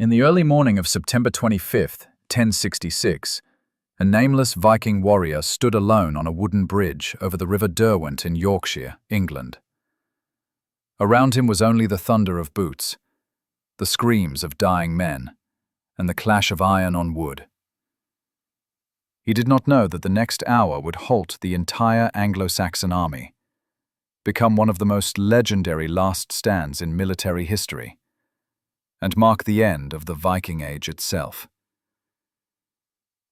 In the early morning of September 25th, 1066, a nameless Viking warrior stood alone on a wooden bridge over the River Derwent in Yorkshire, England. Around him was only the thunder of boots, the screams of dying men, and the clash of iron on wood. He did not know that the next hour would halt the entire Anglo-Saxon army, become one of the most legendary last stands in military history, and mark the end of the Viking Age itself.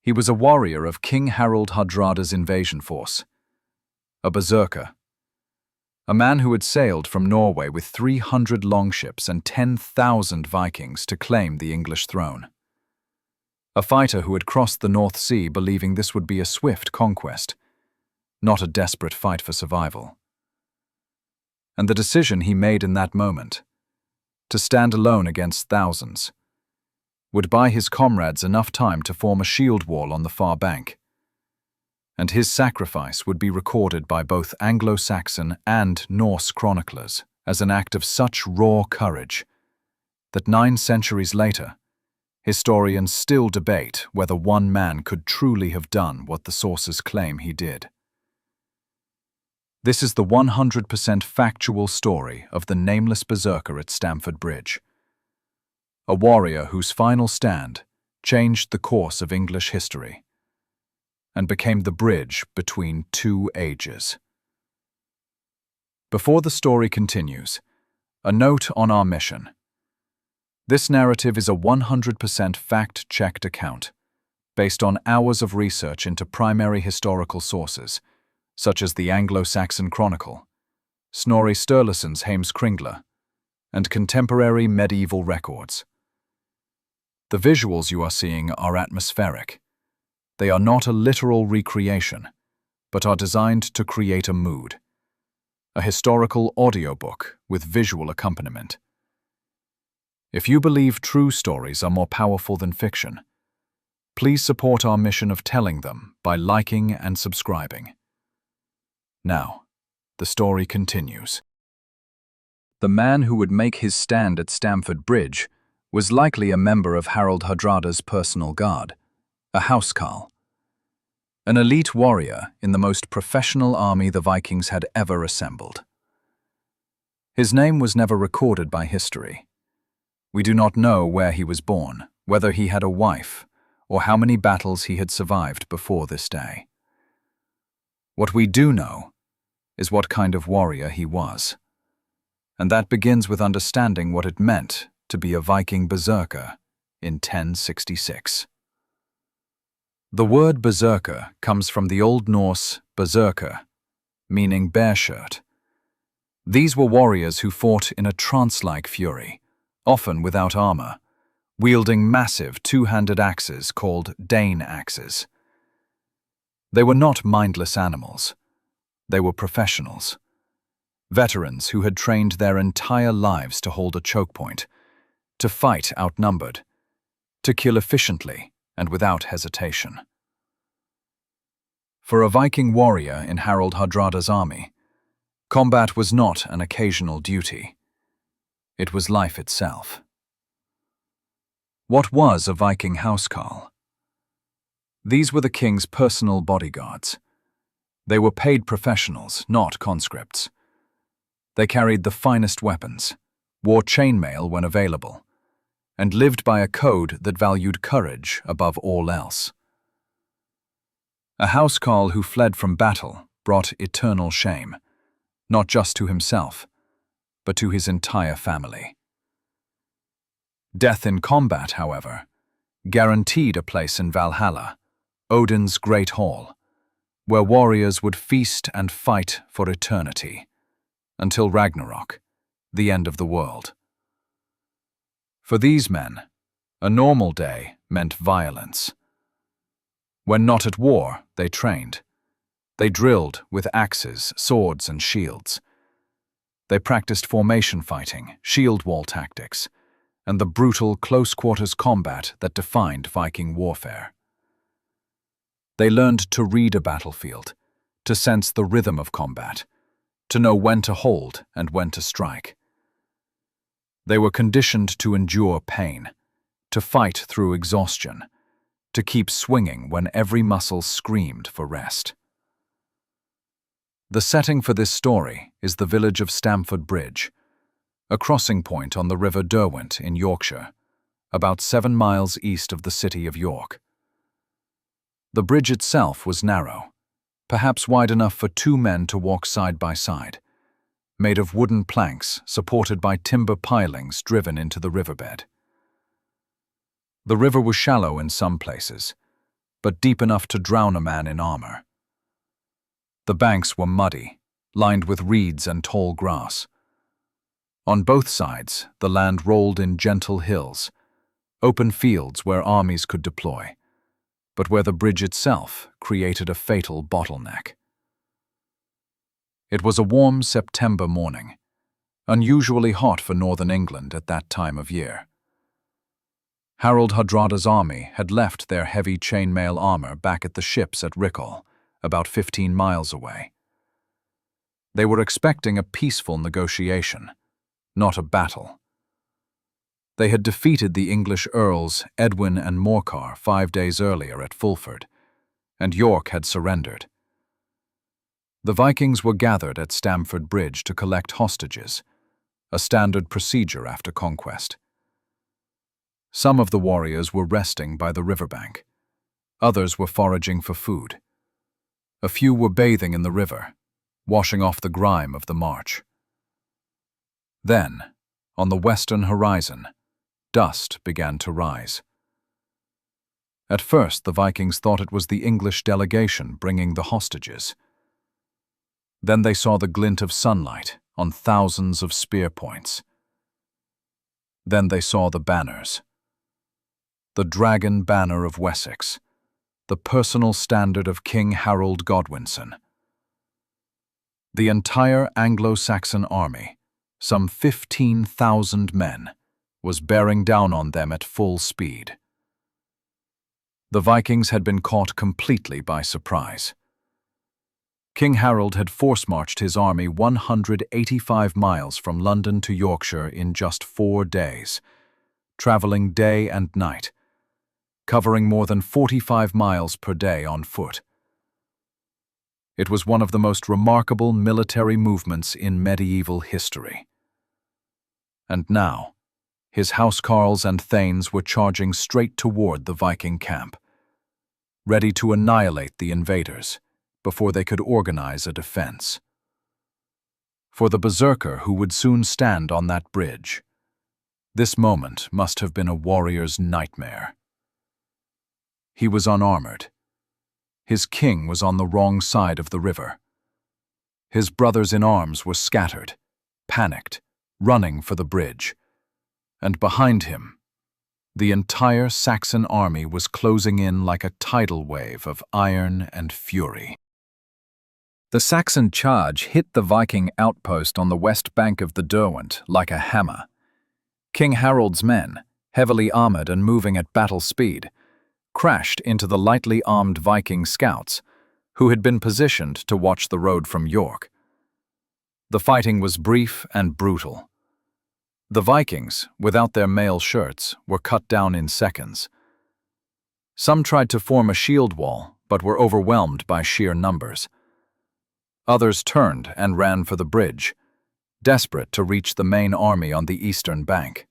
He was a warrior of King Harald Hardrada's invasion force, a berserker, a man who had sailed from Norway with 300 longships and 10,000 Vikings to claim the English throne. A fighter who had crossed the North Sea believing this would be a swift conquest, not a desperate fight for survival. And the decision he made in that moment, to stand alone against thousands, would buy his comrades enough time to form a shield wall on the far bank. And his sacrifice would be recorded by both Anglo-Saxon and Norse chroniclers as an act of such raw courage that 9 centuries later, historians still debate whether one man could truly have done what the sources claim he did. This is the 100% factual story of the Nameless Berserker at Stamford Bridge, a warrior whose final stand changed the course of English history and became the bridge between 2 ages. Before the story continues, a note on our mission. This narrative is a 100% fact-checked account, based on hours of research into primary historical sources, such as the Anglo-Saxon Chronicle, Snorri Sturluson's Heimskringla, and contemporary medieval records. The visuals you are seeing are atmospheric. They are not a literal recreation, but are designed to create a mood. A historical audiobook with visual accompaniment. If you believe true stories are more powerful than fiction, please support our mission of telling them by liking and subscribing. Now, the story continues. The man who would make his stand at Stamford Bridge was likely a member of Harald Hardrada's personal guard, a housecarl, an elite warrior in the most professional army the Vikings had ever assembled. His name was never recorded by history. We do not know where he was born, whether he had a wife, or how many battles he had survived before this day. What we do know is what kind of warrior he was, and that begins with understanding what it meant to be a Viking berserker in 1066. The word berserker comes from the Old Norse berserker, meaning bear shirt. These were warriors who fought in a trance-like fury, often without armor, wielding massive 2-handed axes called Dane axes. They were not mindless animals. They were professionals. Veterans who had trained their entire lives to hold a choke point, to fight outnumbered, to kill efficiently and without hesitation. For a Viking warrior in Harald Hardrada's army, combat was not an occasional duty. It was life itself. What was a Viking housecarl? These were the king's personal bodyguards. They were paid professionals, not conscripts. They carried the finest weapons, wore chainmail when available, and lived by a code that valued courage above all else. A housecarl who fled from battle brought eternal shame, not just to himself, but to his entire family. Death in combat, however, guaranteed a place in Valhalla, Odin's great hall, where warriors would feast and fight for eternity, until Ragnarok, the end of the world. For these men, a normal day meant violence. When not at war, they trained. They drilled with axes, swords, and shields. They practiced formation fighting, shield wall tactics, and the brutal close-quarters combat that defined Viking warfare. They learned to read a battlefield, to sense the rhythm of combat, to know when to hold and when to strike. They were conditioned to endure pain, to fight through exhaustion, to keep swinging when every muscle screamed for rest. The setting for this story is the village of Stamford Bridge, a crossing point on the River Derwent in Yorkshire, about 7 miles east of the city of York. The bridge itself was narrow, perhaps wide enough for 2 men to walk side by side, made of wooden planks supported by timber pilings driven into the riverbed. The river was shallow in some places, but deep enough to drown a man in armor. The banks were muddy, lined with reeds and tall grass. On both sides, the land rolled in gentle hills, open fields where armies could deploy, but where the bridge itself created a fatal bottleneck. It was a warm September morning, unusually hot for northern England at that time of year. Harald Hardrada's army had left their heavy chainmail armor back at the ships at Rickhall, about 15 miles away. They were expecting a peaceful negotiation, not a battle. They had defeated the English earls Edwin and Morcar 5 days earlier at Fulford, and York had surrendered. The Vikings were gathered at Stamford Bridge to collect hostages, a standard procedure after conquest. Some of the warriors were resting by the riverbank. Others were foraging for food. A few were bathing in the river, washing off the grime of the march. Then, on the western horizon, dust began to rise. At first, the Vikings thought it was the English delegation bringing the hostages. Then they saw the glint of sunlight on thousands of spear points. Then they saw the banners. The dragon banner of Wessex, the personal standard of King Harald Godwinson. The entire Anglo-Saxon army, some 15,000 men, was bearing down on them at full speed. The Vikings had been caught completely by surprise. King Harald had force-marched his army 185 miles from London to Yorkshire in just 4 days, traveling day and night, covering more than 45 miles per day on foot. It was one of the most remarkable military movements in medieval history. And now, his housecarls and thanes were charging straight toward the Viking camp, ready to annihilate the invaders before they could organize a defense. For the berserker who would soon stand on that bridge, this moment must have been a warrior's nightmare. He was unarmored. His king was on the wrong side of the river. His brothers in arms were scattered, panicked, running for the bridge. And behind him, the entire Saxon army was closing in like a tidal wave of iron and fury. The Saxon charge hit the Viking outpost on the west bank of the Derwent like a hammer. King Harald's men, heavily armored and moving at battle speed, crashed into the lightly armed Viking scouts, who had been positioned to watch the road from York. The fighting was brief and brutal. The Vikings, without their mail shirts, were cut down in seconds. Some tried to form a shield wall, but were overwhelmed by sheer numbers. Others turned and ran for the bridge, desperate to reach the main army on the eastern bank.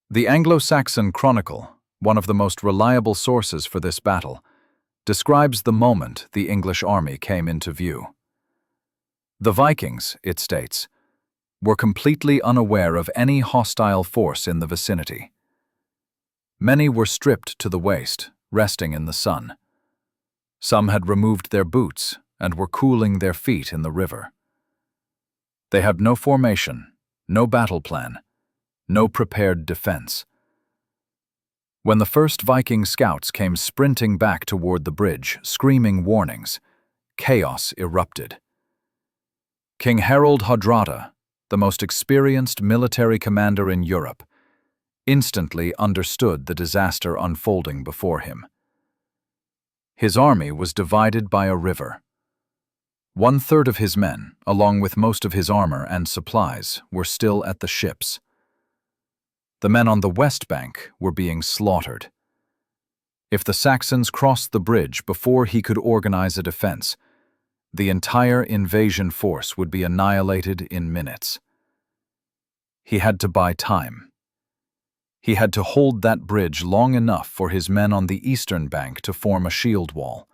The Anglo-Saxon Chronicle, one of the most reliable sources for this battle, describes the moment the English army came into view. The Vikings, it states, were completely unaware of any hostile force in the vicinity. Many were stripped to the waist, resting in the sun. Some had removed their boots and were cooling their feet in the river. They had no formation, no battle plan, no prepared defense. When the first Viking scouts came sprinting back toward the bridge, screaming warnings, chaos erupted. King Harald Hardrada, the most experienced military commander in Europe, instantly understood the disaster unfolding before him. His army was divided by a river. 1/3 of his men, along with most of his armor and supplies, were still at the ships. The men on the west bank were being slaughtered. If the Saxons crossed the bridge before he could organize a defense, the entire invasion force would be annihilated in minutes. He had to buy time. He had to hold that bridge long enough for his men on the eastern bank to form a shield wall,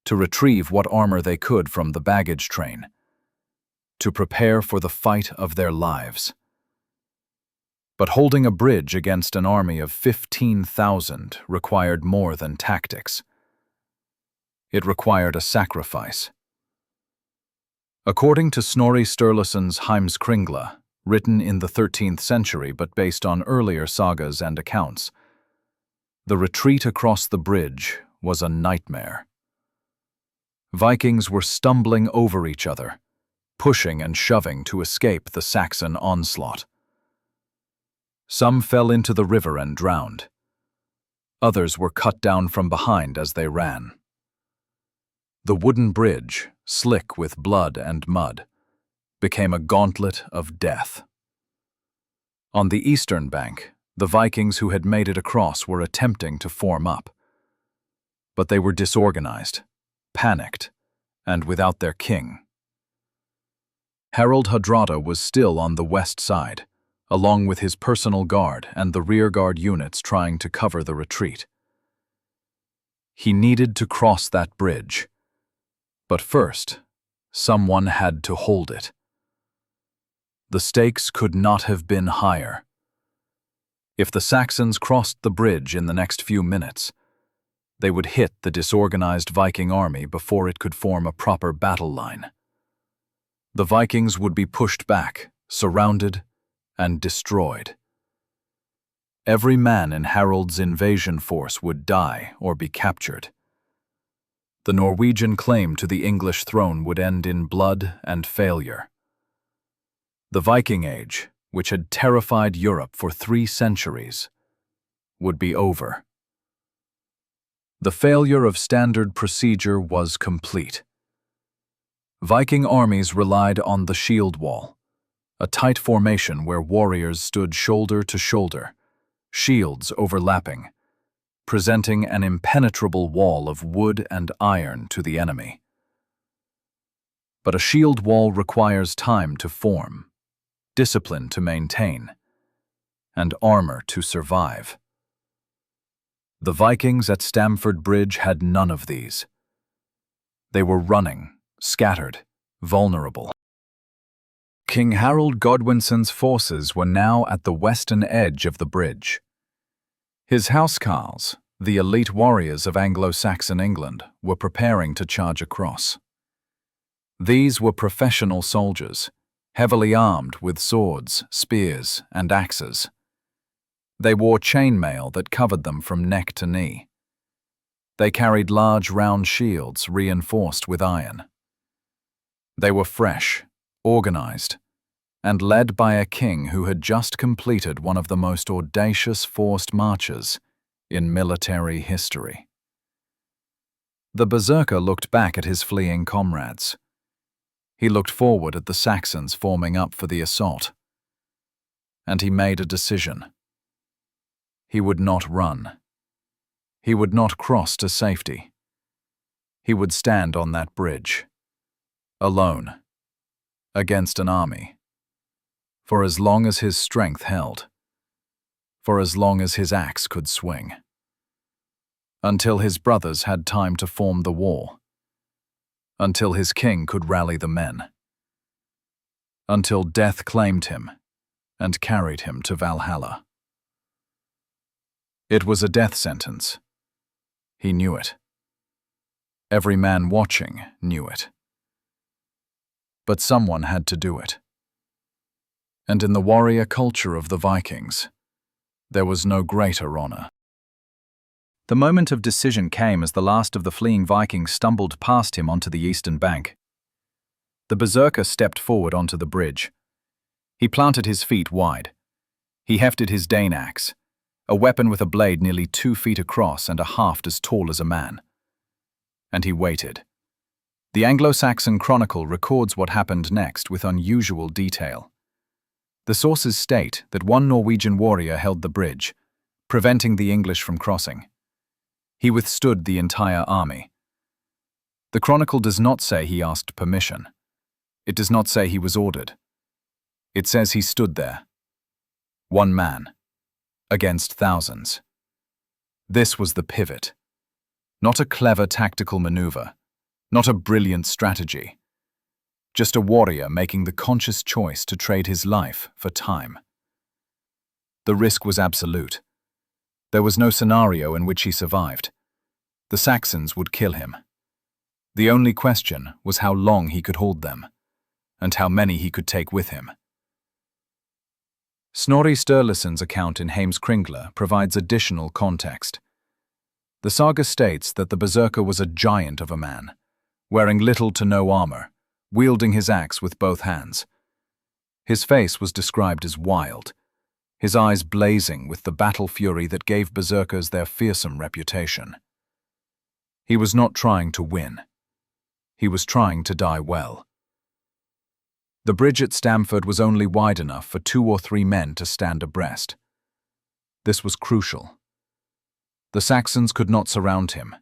to retrieve what armor they could from the baggage train, to prepare for the fight of their lives. But holding a bridge against an army of 15,000 required more than tactics. It required a sacrifice. According to Snorri Sturluson's Heimskringla, written in the 13th century but based on earlier sagas and accounts, the retreat across the bridge was a nightmare. Vikings were stumbling over each other, pushing and shoving to escape the Saxon onslaught. Some fell into the river and drowned. Others were cut down from behind as they ran. The wooden bridge, slick with blood and mud, became a gauntlet of death. On the eastern bank, the Vikings who had made it across were attempting to form up. But they were disorganized, panicked, and without their king. Harald Hardrada was still on the west side, along with his personal guard and the rearguard units trying to cover the retreat. He needed to cross that bridge. But first, someone had to hold it. The stakes could not have been higher. If the Saxons crossed the bridge in the next few minutes, they would hit the disorganized Viking army before it could form a proper battle line. The Vikings would be pushed back, surrounded, and destroyed. Every man in Harald's invasion force would die or be captured. The Norwegian claim to the English throne would end in blood and failure. The Viking Age, which had terrified Europe for 3 centuries, would be over. The failure of standard procedure was complete. Viking armies relied on the shield wall, a tight formation where warriors stood shoulder to shoulder, shields overlapping, presenting an impenetrable wall of wood and iron to the enemy. But a shield wall requires time to form, discipline to maintain, and armor to survive. The Vikings at Stamford Bridge had none of these. They were running, scattered, vulnerable. King Harald Godwinson's forces were now at the western edge of the bridge. His housecarls, the elite warriors of Anglo-Saxon England, were preparing to charge across. These were professional soldiers, heavily armed with swords, spears, and axes. They wore chainmail that covered them from neck to knee. They carried large round shields reinforced with iron. They were fresh, organized, and led by a king who had just completed one of the most audacious forced marches in military history. The Berserker looked back at his fleeing comrades. He looked forward at the Saxons forming up for the assault. And he made a decision. He would not run. He would not cross to safety. He would stand on that bridge, alone, against an army, for as long as his strength held, for as long as his axe could swing, until his brothers had time to form the war, until his king could rally the men, until death claimed him and carried him to Valhalla. It was a death sentence. He knew it. Every man watching knew it. But someone had to do it. And in the warrior culture of the Vikings, there was no greater honor. The moment of decision came as the last of the fleeing Vikings stumbled past him onto the eastern bank. The Berserker stepped forward onto the bridge. He planted his feet wide. He hefted his Dane axe, a weapon with a blade nearly 2 feet across and a haft as tall as a man. And he waited. The Anglo-Saxon Chronicle records what happened next with unusual detail. The sources state that one Norwegian warrior held the bridge, preventing the English from crossing. He withstood the entire army. The chronicle does not say he asked permission. It does not say he was ordered. It says he stood there. One man, against thousands. This was the pivot. Not a clever tactical maneuver, not a brilliant strategy. Just a warrior making the conscious choice to trade his life for time. The risk was absolute. There was no scenario in which he survived. The Saxons would kill him. The only question was how long he could hold them, and how many he could take with him. Snorri Sturluson's account in Heimskringla provides additional context. The saga states that the berserker was a giant of a man, wearing little to no armor, wielding his axe with both hands. His face was described as wild, his eyes blazing with the battle fury that gave berserkers their fearsome reputation. He was not trying to win. He was trying to die well. The bridge at Stamford was only wide enough for 2 or 3 men to stand abreast. This was crucial. The Saxons could not surround him.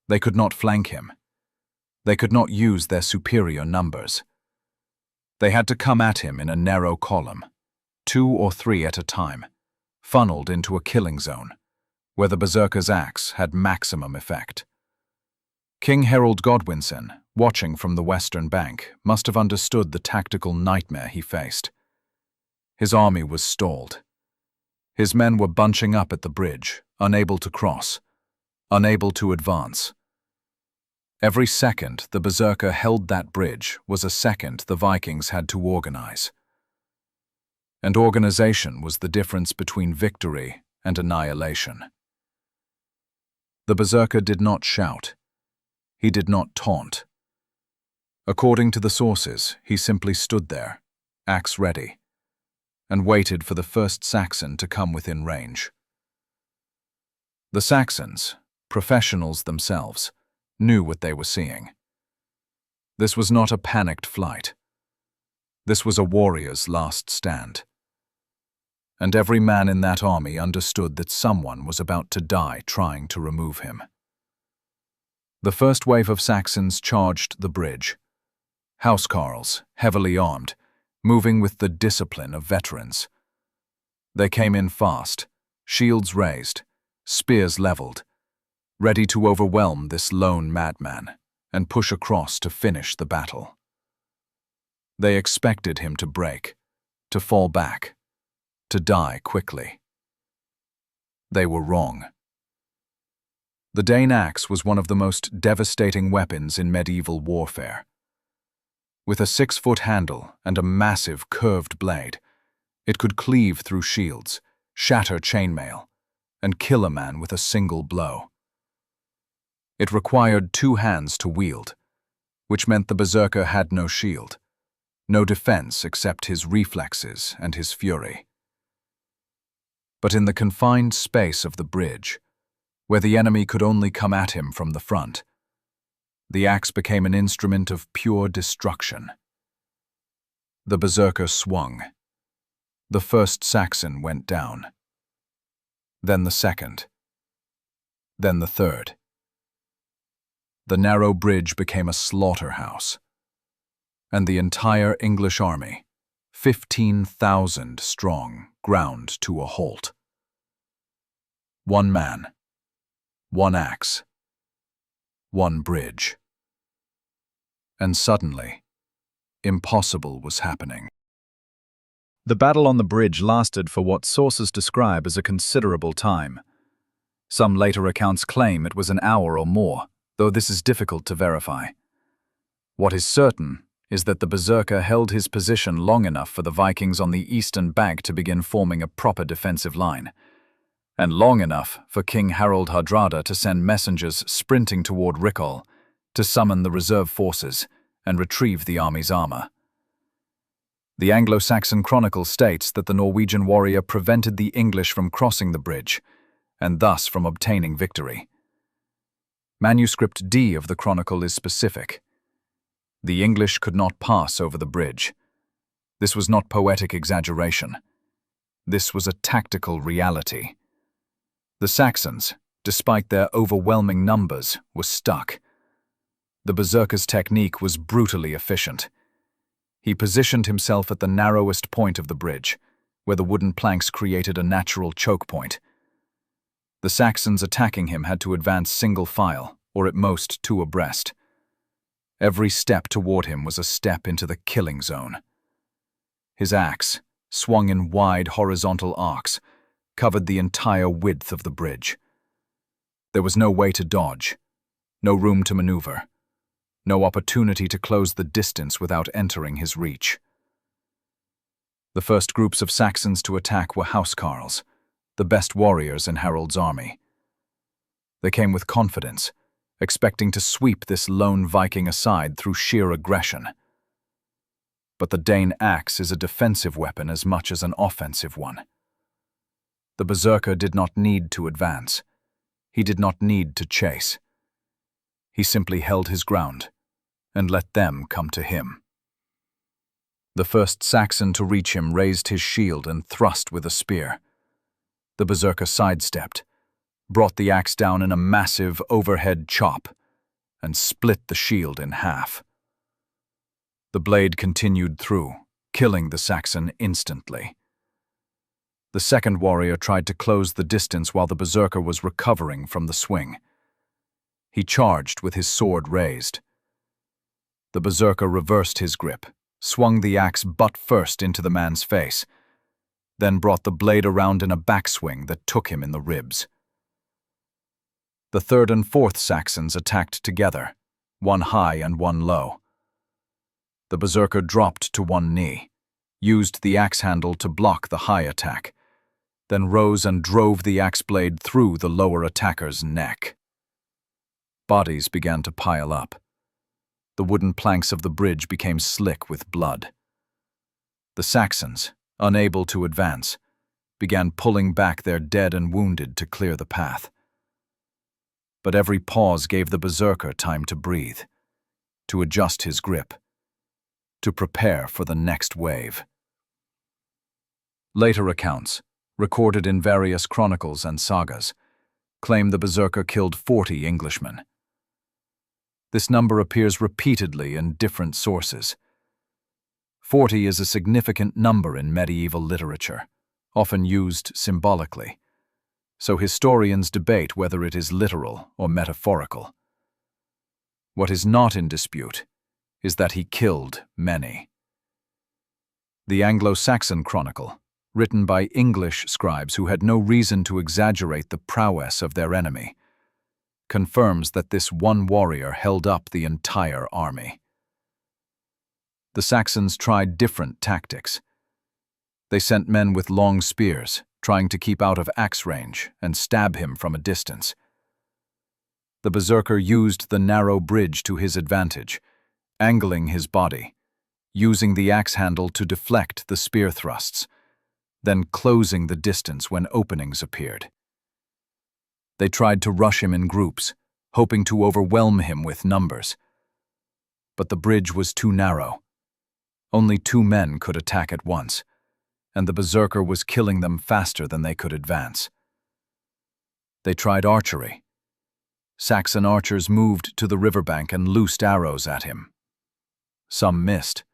They could not flank him. They could not use their superior numbers. They had to come at him in a narrow column, 2 or 3 at a time, funneled into a killing zone, where the berserker's axe had maximum effect. King Harald Godwinson, watching from the western bank, must have understood the tactical nightmare he faced. His army was stalled. His men were bunching up at the bridge, unable to cross, unable to advance. Every second the berserker held that bridge was a second the Vikings had to organize. And organization was the difference between victory and annihilation. The berserker did not shout. He did not taunt. According to the sources, he simply stood there, axe ready, and waited for the first Saxon to come within range. The Saxons, professionals themselves, knew what they were seeing. This was not a panicked flight. This was a warrior's last stand. And every man in that army understood that someone was about to die trying to remove him. The first wave of Saxons charged the bridge. Housecarls, heavily armed, moving with the discipline of veterans. They came in fast, shields raised, spears leveled, ready to overwhelm this lone madman and push across to finish the battle. They expected him to break, to fall back, to die quickly. They were wrong. The Dane axe was one of the most devastating weapons in medieval warfare. With a 6-foot handle and a massive curved blade, it could cleave through shields, shatter chainmail, and kill a man with a single blow. It required 2 hands to wield, which meant the berserker had no shield, no defense except his reflexes and his fury. But in the confined space of the bridge, where the enemy could only come at him from the front, the axe became an instrument of pure destruction. The berserker swung. The first Saxon went down. Then the second. Then the third. The narrow bridge became a slaughterhouse. And the entire English army, 15,000 strong, ground to a halt. One man, one axe, one bridge. And suddenly, impossible was happening. The battle on the bridge lasted for what sources describe as a considerable time. Some later accounts claim it was an hour or more, though this is difficult to verify. What is certain is that the berserker held his position long enough for the Vikings on the eastern bank to begin forming a proper defensive line, and long enough for King Harald Hardrada to send messengers sprinting toward Rickhol to summon the reserve forces and retrieve the army's armor. The Anglo-Saxon Chronicle states that the Norwegian warrior prevented the English from crossing the bridge, and thus from obtaining victory. Manuscript D of the Chronicle is specific. The English could not pass over the bridge. This was not poetic exaggeration. This was a tactical reality. The Saxons, despite their overwhelming numbers, were stuck. The Berserker's technique was brutally efficient. He positioned himself at the narrowest point of the bridge, where the wooden planks created a natural choke point. The Saxons attacking him had to advance single file, or at most two abreast. Every step toward him was a step into the killing zone. His axe, swung in wide horizontal arcs, covered the entire width of the bridge. There was no way to dodge, no room to maneuver, no opportunity to close the distance without entering his reach. The first groups of Saxons to attack were housecarls, the best warriors in Harald's army. They came with confidence, expecting to sweep this lone Viking aside through sheer aggression. But the Dane axe is a defensive weapon as much as an offensive one. The Berserker did not need to advance. He did not need to chase. He simply held his ground and let them come to him. The first Saxon to reach him raised his shield and thrust with a spear. The Berserker sidestepped, brought the axe down in a massive overhead chop, and split the shield in half. The blade continued through, killing the Saxon instantly. The second warrior tried to close the distance while the Berserker was recovering from the swing. He charged with his sword raised. The Berserker reversed his grip, swung the axe butt first into the man's face, then brought the blade around in a backswing that took him in the ribs. The third and fourth Saxons attacked together, one high and one low. The Berserker dropped to one knee, used the axe handle to block the high attack, then rose and drove the axe blade through the lower attacker's neck. Bodies began to pile up. The wooden planks of the bridge became slick with blood. The Saxons, unable to advance, began pulling back their dead and wounded to clear the path. But every pause gave the Berserker time to breathe, to adjust his grip, to prepare for the next wave. Later accounts, recorded in various chronicles and sagas, claim the Berserker killed 40 Englishmen. This number appears repeatedly in different sources. 40 is a significant number in medieval literature, often used symbolically, so historians debate whether it is literal or metaphorical. What is not in dispute is that he killed many. The Anglo-Saxon Chronicle, written by English scribes who had no reason to exaggerate the prowess of their enemy, confirms that this one warrior held up the entire army. The Saxons tried different tactics. They sent men with long spears, trying to keep out of axe range and stab him from a distance. The Berserker used the narrow bridge to his advantage, angling his body, using the axe handle to deflect the spear thrusts, then closing the distance when openings appeared. They tried to rush him in groups, hoping to overwhelm him with numbers. But the bridge was too narrow. Only 2 men could attack at once, and the Berserker was killing them faster than they could advance. They tried archery. Saxon archers moved to the riverbank and loosed arrows at him. Some missed.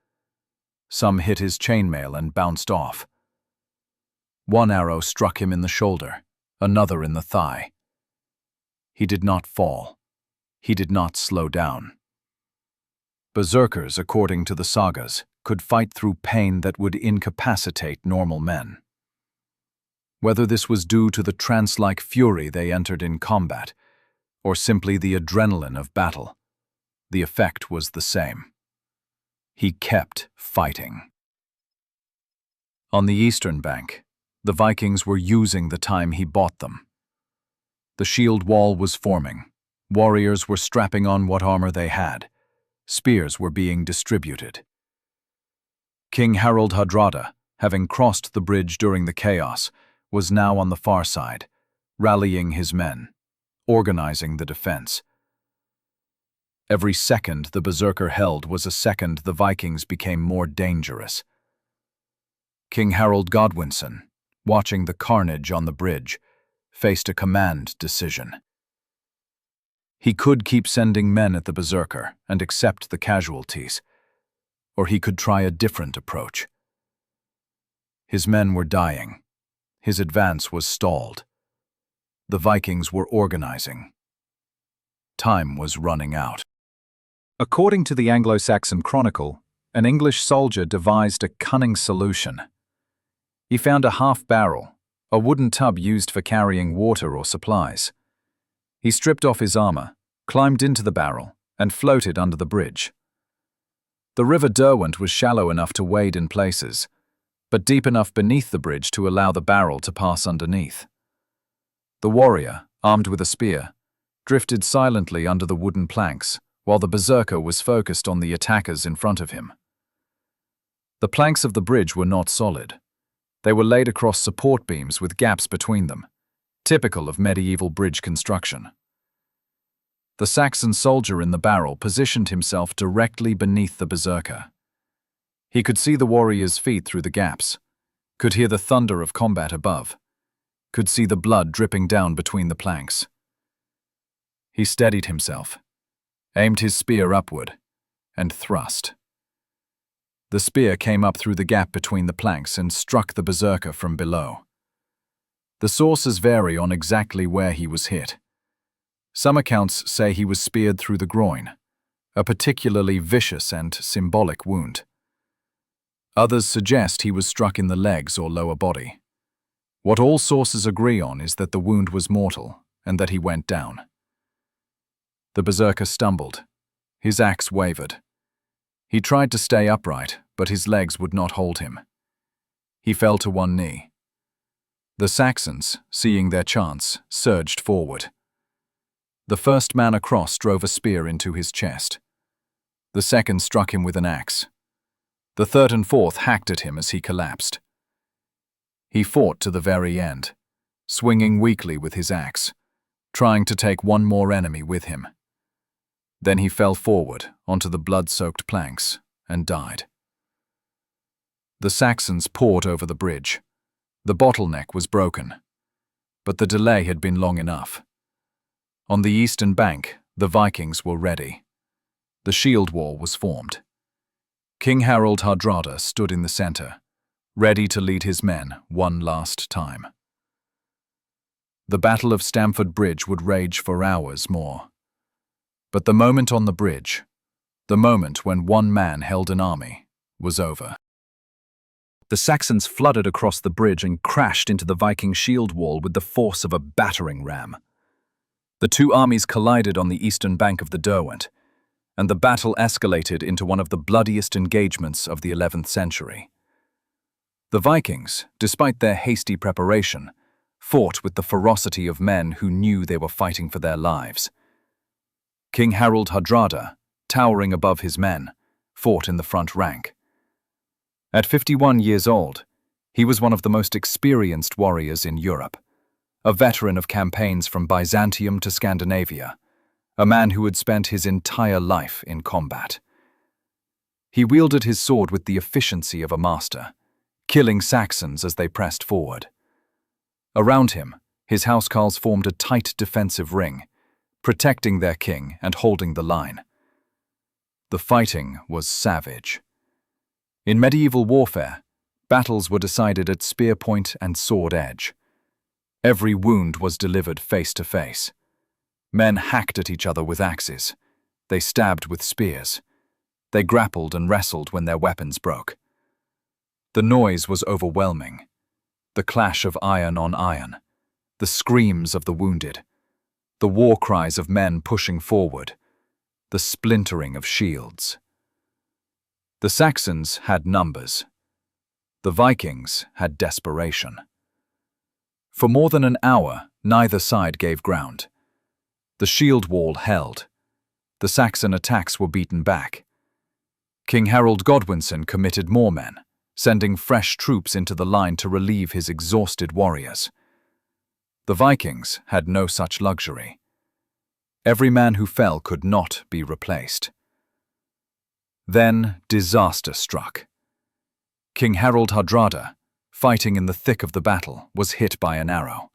Some hit his chainmail and bounced off. One arrow struck him in the shoulder, another in the thigh. He did not fall. He did not slow down. Berserkers, according to the sagas, could fight through pain that would incapacitate normal men. Whether this was due to the trance-like fury they entered in combat, or simply the adrenaline of battle, the effect was the same. He kept fighting. On the eastern bank, the Vikings were using the time he bought them. The shield wall was forming. Warriors were strapping on what armor they had. Spears were being distributed. King Harald Hardrada, having crossed the bridge during the chaos, was now on the far side, rallying his men, organizing the defense. Every second the Berserker held was a second the Vikings became more dangerous. King Harald Godwinson, watching the carnage on the bridge, faced a command decision. He could keep sending men at the Berserker and accept the casualties, or he could try a different approach. His men were dying. His advance was stalled. The Vikings were organizing. Time was running out. According to the Anglo-Saxon Chronicle, an English soldier devised a cunning solution. He found a half-barrel, a wooden tub used for carrying water or supplies. He stripped off his armor, climbed into the barrel, and floated under the bridge. The river Derwent was shallow enough to wade in places, but deep enough beneath the bridge to allow the barrel to pass underneath. The warrior, armed with a spear, drifted silently under the wooden planks, while the berserker was focused on the attackers in front of him. The planks of the bridge were not solid. They were laid across support beams with gaps between them, typical of medieval bridge construction. The Saxon soldier in the barrel positioned himself directly beneath the berserker. He could see the warrior's feet through the gaps, could hear the thunder of combat above, could see the blood dripping down between the planks. He steadied himself, aimed his spear upward, and thrust. The spear came up through the gap between the planks and struck the berserker from below. The sources vary on exactly where he was hit. Some accounts say he was speared through the groin, a particularly vicious and symbolic wound. Others suggest he was struck in the legs or lower body. What all sources agree on is that the wound was mortal and that he went down. The berserker stumbled. His axe wavered. He tried to stay upright, but his legs would not hold him. He fell to one knee. The Saxons, seeing their chance, surged forward. The first man across drove a spear into his chest. The second struck him with an axe. The third and fourth hacked at him as he collapsed. He fought to the very end, swinging weakly with his axe, trying to take one more enemy with him. Then he fell forward onto the blood-soaked planks and died. The Saxons poured over the bridge. The bottleneck was broken, but the delay had been long enough. On the eastern bank, the Vikings were ready. The shield wall was formed. King Harald Hardrada stood in the center, ready to lead his men one last time. The Battle of Stamford Bridge would rage for hours more. But the moment on the bridge, the moment when one man held an army, was over. The Saxons flooded across the bridge and crashed into the Viking shield wall with the force of a battering ram. The two armies collided on the eastern bank of the Derwent, and the battle escalated into one of the bloodiest engagements of the 11th century. The Vikings, despite their hasty preparation, fought with the ferocity of men who knew they were fighting for their lives. King Harald Hardrada, towering above his men, fought in the front rank. At 51 years old, he was one of the most experienced warriors in Europe, a veteran of campaigns from Byzantium to Scandinavia, a man who had spent his entire life in combat. He wielded his sword with the efficiency of a master, killing Saxons as they pressed forward. Around him, his housecarls formed a tight defensive ring, protecting their king and holding the line. The fighting was savage. In medieval warfare, battles were decided at spear point and sword edge. Every wound was delivered face to face. Men hacked at each other with axes. They stabbed with spears. They grappled and wrestled when their weapons broke. The noise was overwhelming. The clash of iron on iron, the screams of the wounded, the war cries of men pushing forward, the splintering of shields. The Saxons had numbers. The Vikings had desperation. For more than an hour, neither side gave ground. The shield wall held. The Saxon attacks were beaten back. King Harald Godwinson committed more men, sending fresh troops into the line to relieve his exhausted warriors. The Vikings had no such luxury. Every man who fell could not be replaced. Then disaster struck. King Harald Hardrada, fighting in the thick of the battle, was hit by an arrow.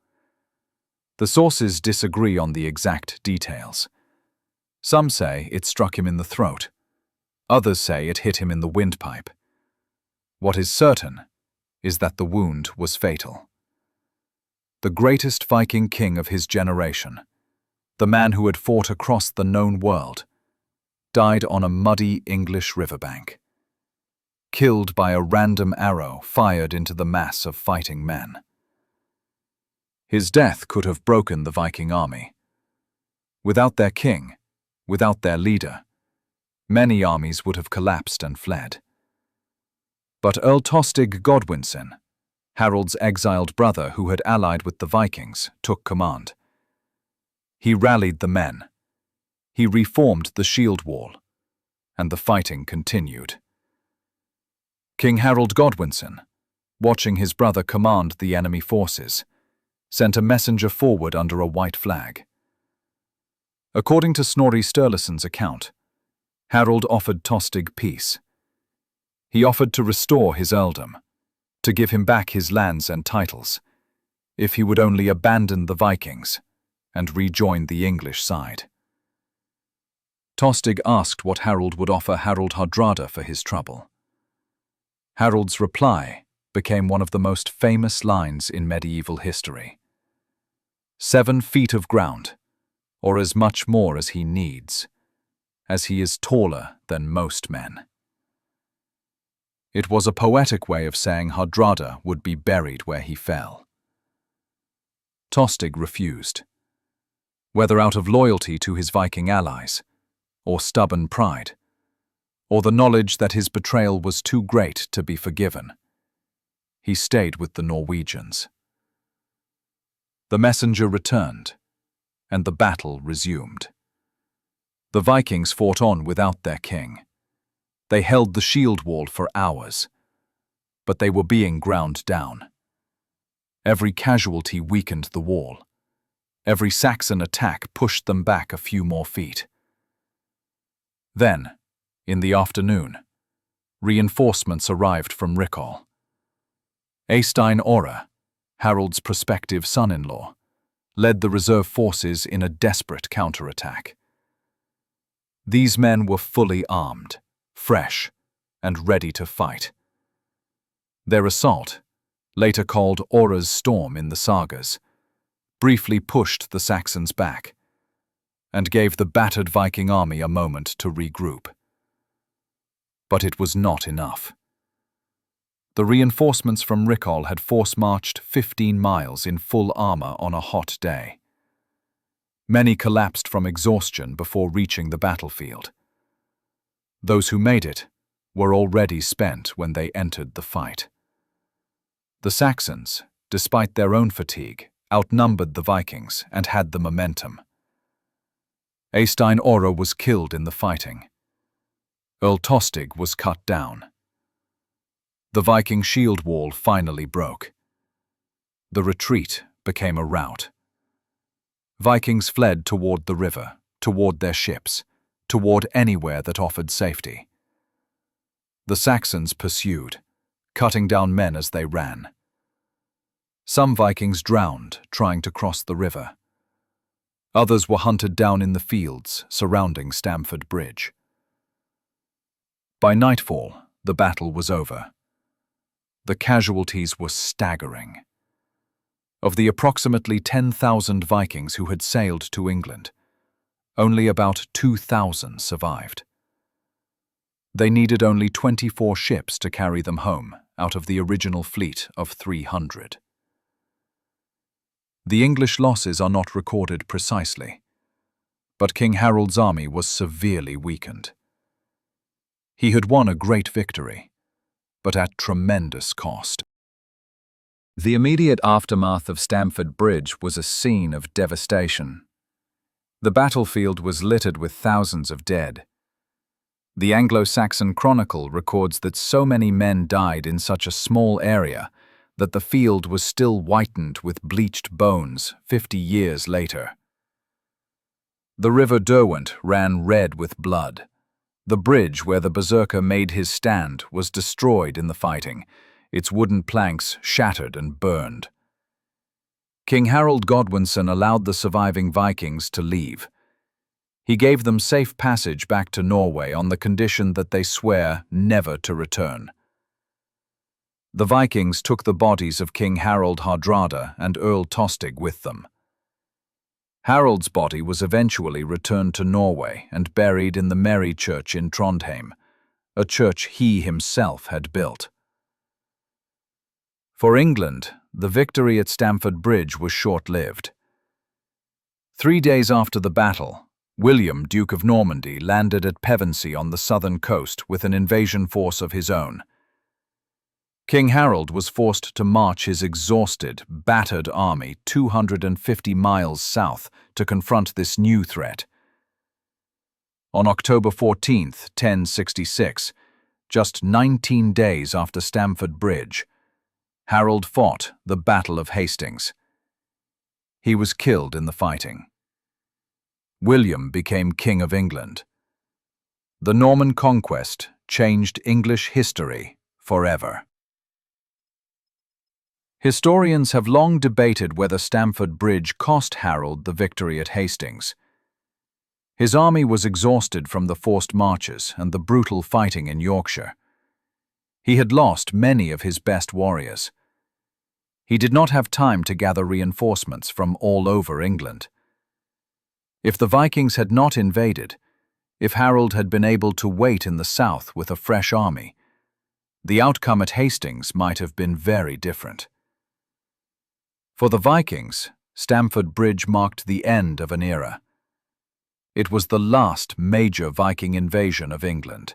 The sources disagree on the exact details. Some say it struck him in the throat. Others say it hit him in the windpipe. What is certain is that the wound was fatal. The greatest Viking king of his generation, the man who had fought across the known world, died on a muddy English riverbank, killed by a random arrow fired into the mass of fighting men. His death could have broken the Viking army. Without their king, without their leader, many armies would have collapsed and fled. But Earl Tostig Godwinson, Harald's exiled brother who had allied with the Vikings, took command. He rallied the men. He reformed the shield wall, and the fighting continued. King Harald Godwinson, watching his brother command the enemy forces, sent a messenger forward under a white flag. According to Snorri Sturluson's account, Harald offered Tostig peace. He offered to restore his earldom, to give him back his lands and titles, if he would only abandon the Vikings and rejoin the English side. Tostig asked what Harald would offer Harald Hardrada for his trouble. Harald's reply became one of the most famous lines in medieval history. 7 feet of ground, or as much more as he needs, as he is taller than most men. It was a poetic way of saying Hardrada would be buried where he fell. Tostig refused. Whether out of loyalty to his Viking allies, or stubborn pride, or the knowledge that his betrayal was too great to be forgiven, he stayed with the Norwegians. The messenger returned, and the battle resumed. The Vikings fought on without their king. They held the shield wall for hours, but they were being ground down. Every casualty weakened the wall. Every Saxon attack pushed them back a few more feet. Then, in the afternoon, reinforcements arrived from Rickhall. Eystein Orre, Harald's prospective son-in-law, led the reserve forces in a desperate counterattack. These men were fully armed, fresh, and ready to fight. Their assault, later called Orre's Storm in the sagas, briefly pushed the Saxons back and gave the battered Viking army a moment to regroup. But it was not enough. The reinforcements from Rickhall had force-marched 15 miles in full armor on a hot day. Many collapsed from exhaustion before reaching the battlefield. Those who made it were already spent when they entered the fight. The Saxons, despite their own fatigue, outnumbered the Vikings and had the momentum. Eystein Orre was killed in the fighting. Earl Tostig was cut down. The Viking shield wall finally broke. The retreat became a rout. Vikings fled toward the river, toward their ships, toward anywhere that offered safety. The Saxons pursued, cutting down men as they ran. Some Vikings drowned trying to cross the river. Others were hunted down in the fields surrounding Stamford Bridge. By nightfall, the battle was over. The casualties were staggering. Of the approximately 10,000 Vikings who had sailed to England, only about 2,000 survived. They needed only 24 ships to carry them home out of the original fleet of 300. The English losses are not recorded precisely, but King Harald's army was severely weakened. He had won a great victory, but at tremendous cost. The immediate aftermath of Stamford Bridge was a scene of devastation. The battlefield was littered with thousands of dead. The Anglo-Saxon Chronicle records that so many men died in such a small area that the field was still whitened with bleached bones 50 years later. The river Derwent ran red with blood. The bridge where the Berserker made his stand was destroyed in the fighting, its wooden planks shattered and burned. King Harald Godwinson allowed the surviving Vikings to leave. He gave them safe passage back to Norway on the condition that they swear never to return. The Vikings took the bodies of King Harald Hardrada and Earl Tostig with them. Harald's body was eventually returned to Norway and buried in the Mary Church in Trondheim, a church he himself had built. For England, the victory at Stamford Bridge was short-lived. 3 days after the battle, William, Duke of Normandy, landed at Pevensey on the southern coast with an invasion force of his own. King Harald was forced to march his exhausted, battered army 250 miles south to confront this new threat. On October 14, 1066, just 19 days after Stamford Bridge, Harald fought the Battle of Hastings. He was killed in the fighting. William became King of England. The Norman conquest changed English history forever. Historians have long debated whether Stamford Bridge cost Harald the victory at Hastings. His army was exhausted from the forced marches and the brutal fighting in Yorkshire. He had lost many of his best warriors. He did not have time to gather reinforcements from all over England. If the Vikings had not invaded, if Harald had been able to wait in the south with a fresh army, the outcome at Hastings might have been very different. For the Vikings, Stamford Bridge marked the end of an era. It was the last major Viking invasion of England.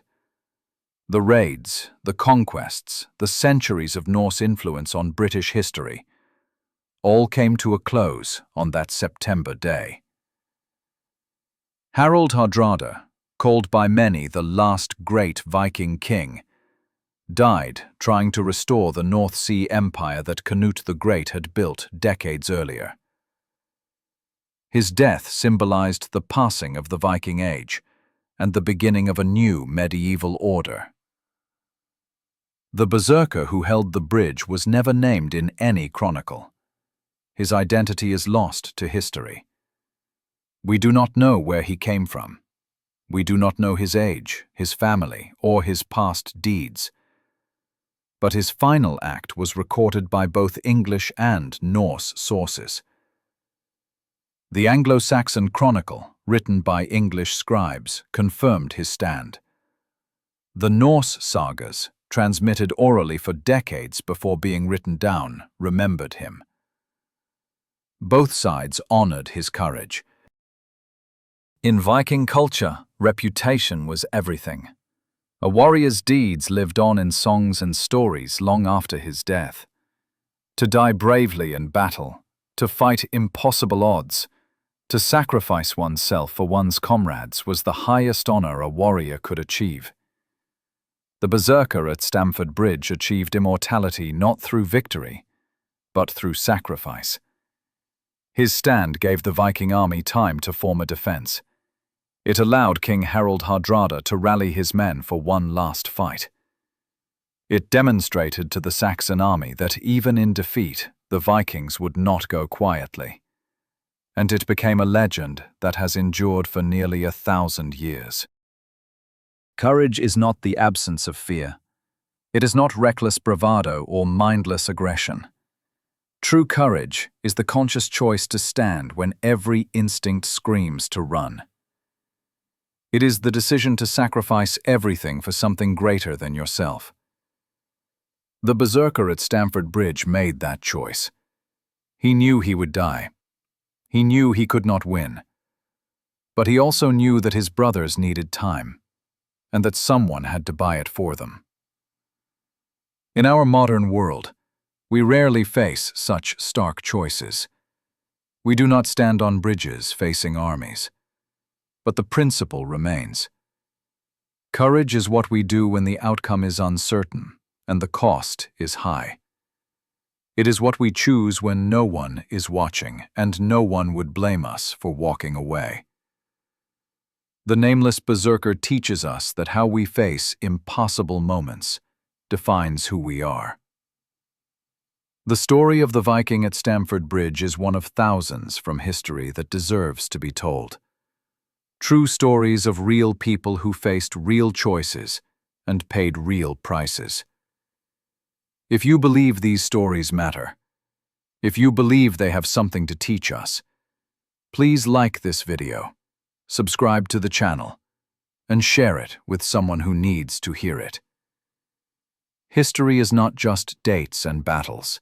The raids, the conquests, the centuries of Norse influence on British history, all came to a close on that September day. Harald Hardrada, called by many the last great Viking king, died trying to restore the North Sea Empire that Canute the Great had built decades earlier. His death symbolized the passing of the Viking Age and the beginning of a new medieval order. The berserker who held the bridge was never named in any chronicle. His identity is lost to history. We do not know where he came from. We do not know his age, his family, or his past deeds. But his final act was recorded by both English and Norse sources. The Anglo-Saxon Chronicle, written by English scribes, confirmed his stand. The Norse sagas, transmitted orally for decades before being written down, remembered him. Both sides honored his courage. In Viking culture, reputation was everything. A warrior's deeds lived on in songs and stories long after his death. To die bravely in battle, to fight impossible odds, to sacrifice oneself for one's comrades was the highest honor a warrior could achieve. The berserker at Stamford Bridge achieved immortality not through victory, but through sacrifice. His stand gave the Viking army time to form a defense. It allowed King Harald Hardrada to rally his men for one last fight. It demonstrated to the Saxon army that even in defeat, the Vikings would not go quietly. And it became a legend that has endured for nearly 1,000 years. Courage is not the absence of fear. It is not reckless bravado or mindless aggression. True courage is the conscious choice to stand when every instinct screams to run. It is the decision to sacrifice everything for something greater than yourself. The berserker at Stamford Bridge made that choice. He knew he would die. He knew he could not win. But he also knew that his brothers needed time, and that someone had to buy it for them. In our modern world, we rarely face such stark choices. We do not stand on bridges facing armies. But the principle remains. Courage is what we do when the outcome is uncertain and the cost is high. It is what we choose when no one is watching and no one would blame us for walking away. The Nameless Berserker teaches us that how we face impossible moments defines who we are. The story of the Viking at Stamford Bridge is one of thousands from history that deserves to be told. True stories of real people who faced real choices and paid real prices. If you believe these stories matter, if you believe they have something to teach us, please like this video, subscribe to the channel, and share it with someone who needs to hear it. History is not just dates and battles.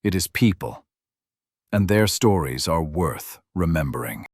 It is people, and their stories are worth remembering.